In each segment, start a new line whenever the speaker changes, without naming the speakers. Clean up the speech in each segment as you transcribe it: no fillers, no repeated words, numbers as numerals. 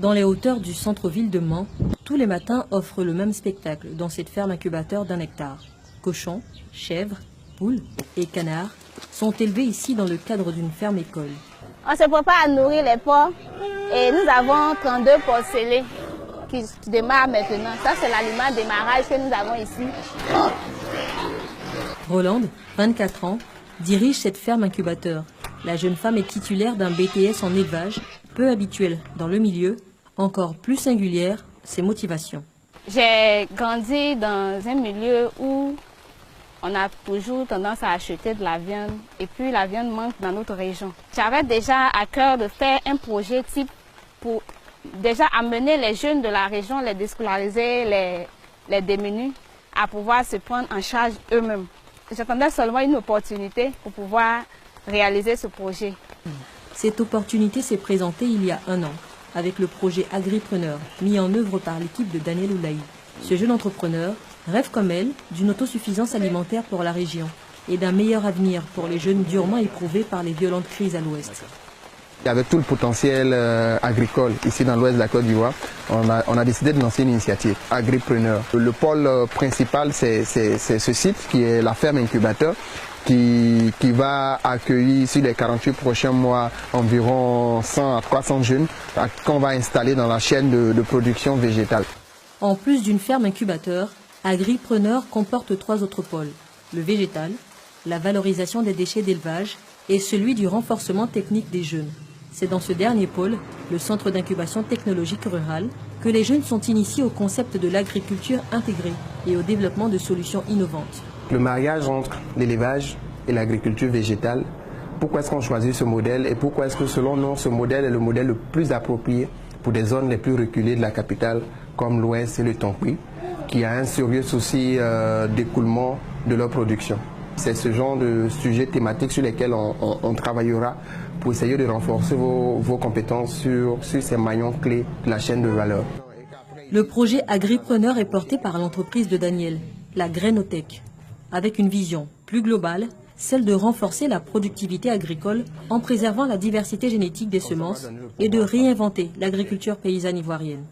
Dans les hauteurs du centre-ville de Mans, tous les matins offrent le même spectacle dans cette ferme incubateur d'1 hectare. Cochons, chèvres, poules et canards sont élevés ici dans le cadre d'une ferme-école.
On se prépare à nourrir les porcs et nous avons 32 porcs scellés qui démarrent maintenant. Ça, c'est l'aliment de démarrage que nous avons ici.
Rolande, 24 ans, dirige cette ferme incubateur. La jeune femme est titulaire d'un BTS en élevage, peu habituel dans le milieu, encore plus singulière, ses motivations.
J'ai grandi dans un milieu où on a toujours tendance à acheter de la viande et puis la viande manque dans notre région. J'avais déjà à cœur de faire un projet type pour déjà amener les jeunes de la région, les déscolariser, les démunis, à pouvoir se prendre en charge eux-mêmes. J'attendais seulement une opportunité pour pouvoir réaliser ce projet.
Cette opportunité s'est présentée il y a 1 an, avec le projet Agripreneur, mis en œuvre par l'équipe de Daniel Oulaï. Ce jeune entrepreneur rêve comme elle d'une autosuffisance alimentaire pour la région et d'un meilleur avenir pour les jeunes durement éprouvés par les violentes crises à l'ouest.
Avec tout le potentiel agricole ici dans l'ouest de la Côte d'Ivoire, on a décidé de lancer une initiative, Agripreneur. Le pôle principal, c'est ce site qui est la ferme incubateur qui va accueillir sur les 48 prochains mois environ 100 à 300 jeunes qu'on va installer dans la chaîne de production végétale.
En plus d'une ferme incubateur, Agripreneur comporte 3 autres pôles, le végétal, la valorisation des déchets d'élevage et celui du renforcement technique des jeunes. C'est dans ce dernier pôle, le centre d'incubation technologique rurale, que les jeunes sont initiés au concept de l'agriculture intégrée et au développement de solutions innovantes.
Le mariage entre l'élevage et l'agriculture végétale, pourquoi est-ce qu'on choisit ce modèle et pourquoi est-ce que selon nous ce modèle est le modèle le plus approprié pour des zones les plus reculées de la capitale comme l'Ouest et le Tonkin, qui a un sérieux souci d'écoulement de leur production. C'est ce genre de sujet thématique sur lesquels on travaillera pour essayer de renforcer vos compétences sur ces maillons clés de la chaîne de valeur.
Le projet Agripreneur est porté par l'entreprise de Daniel, la Grainotech, avec une vision plus globale, celle de renforcer la productivité agricole en préservant la diversité génétique des semences et de réinventer l'agriculture paysanne ivoirienne.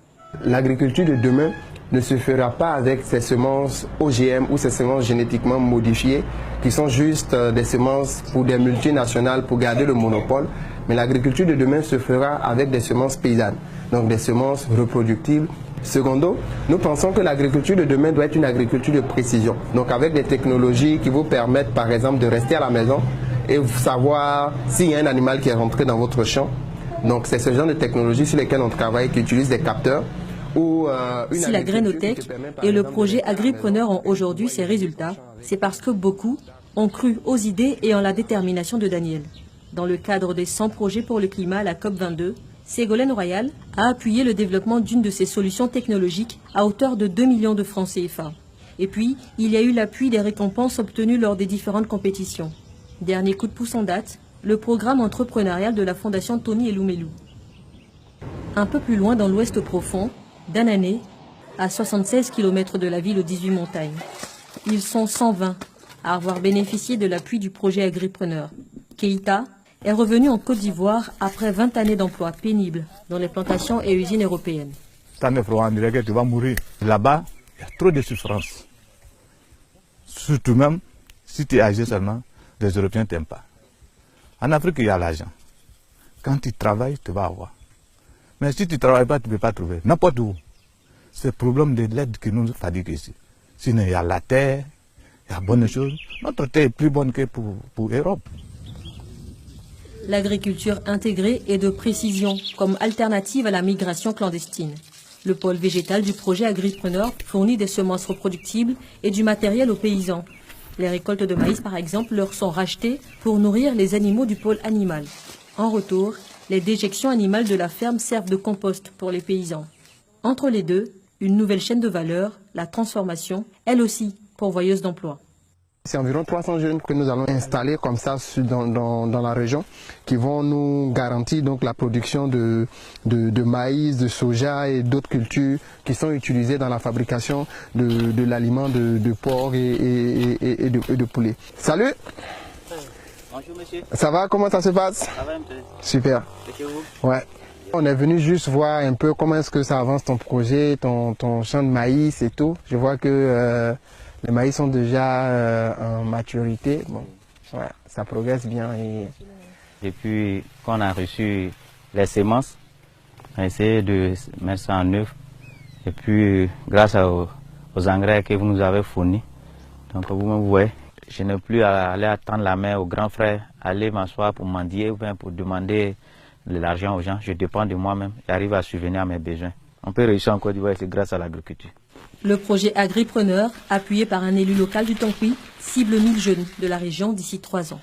L'agriculture de demain ne se fera pas avec ces semences OGM ou ces semences génétiquement modifiées qui sont juste des semences pour des multinationales pour garder le monopole. Mais l'agriculture de demain se fera avec des semences paysannes, donc des semences reproductibles. Secondo, nous pensons que l'agriculture de demain doit être une agriculture de précision. Donc avec des technologies qui vous permettent par exemple de rester à la maison et savoir s'il y a un animal qui est rentré dans votre champ. Donc c'est ce genre de technologies sur lesquelles on travaille, qui utilisent des capteurs.
Si la Grainotech et le projet Agripreneur ont aujourd'hui ces résultats, c'est parce que beaucoup ont cru aux idées et en la détermination de Daniel. Dans le cadre des 100 projets pour le climat à la COP22, Ségolène Royal a appuyé le développement d'une de ces solutions technologiques à hauteur de 2 millions de francs CFA. Et puis, il y a eu l'appui des récompenses obtenues lors des différentes compétitions. Dernier coup de pouce en date, le programme entrepreneurial de la Fondation Tony Eloumelou. Un peu plus loin dans l'ouest profond, Danané, à 76 km de la ville aux 18 montagnes. Ils sont 120 à avoir bénéficié de l'appui du projet Agripreneur. Keïta est revenu en Côte d'Ivoire après 20 années d'emploi pénibles dans les plantations et usines européennes.
Tu vas mourir. Là-bas, il y a trop de souffrance. Surtout même, si tu es âgé seulement, les Européens ne t'aiment pas. En Afrique, il y a l'argent. Quand tu travailles, tu vas avoir. Mais si tu ne travailles pas, tu ne peux pas trouver. N'importe où. C'est le problème de l'aide qui nous fatigue ici. Sinon, il y a la terre, il y a bonnes choses. Notre terre est plus bonne que pour l'Europe.
L'agriculture intégrée et de précision comme alternative à la migration clandestine. Le pôle végétal du projet Agripreneur fournit des semences reproductibles et du matériel aux paysans. Les récoltes de maïs, par exemple, leur sont rachetées pour nourrir les animaux du pôle animal. En retour, les déjections animales de la ferme servent de compost pour les paysans. Entre les deux, une nouvelle chaîne de valeur, la transformation, elle aussi pourvoyeuse d'emplois.
C'est environ 300 jeunes que nous allons installer comme ça dans la région qui vont nous garantir donc la production de maïs, de soja et d'autres cultures qui sont utilisées dans la fabrication de l'aliment de porc et de poulet. Salut!
Bonjour monsieur.
Ça va? Comment ça se passe?
Ça va un peu.
Super.
C'est chez vous?
Ouais. On est venu juste voir un peu comment est-ce que ça avance ton projet, ton champ de maïs et tout. Je vois que les maïs sont déjà en maturité. Bon, ouais, ça progresse bien.
Depuis qu'on a reçu les semences, on a essayé de mettre ça en œuvre. Et puis, grâce aux engrais que vous nous avez fournis, donc vous voyez, je n'ai plus à aller attendre la main aux grands frères, aller m'asseoir pour mendier ou bien pour demander de l'argent aux gens. Je dépends de moi-même, j'arrive à subvenir à mes besoins. On peut réussir en Côte d'Ivoire, c'est grâce à l'agriculture.
Le projet Agripreneur, appuyé par un élu local du Tankwi, cible 1000 jeunes de la région d'ici 3 ans.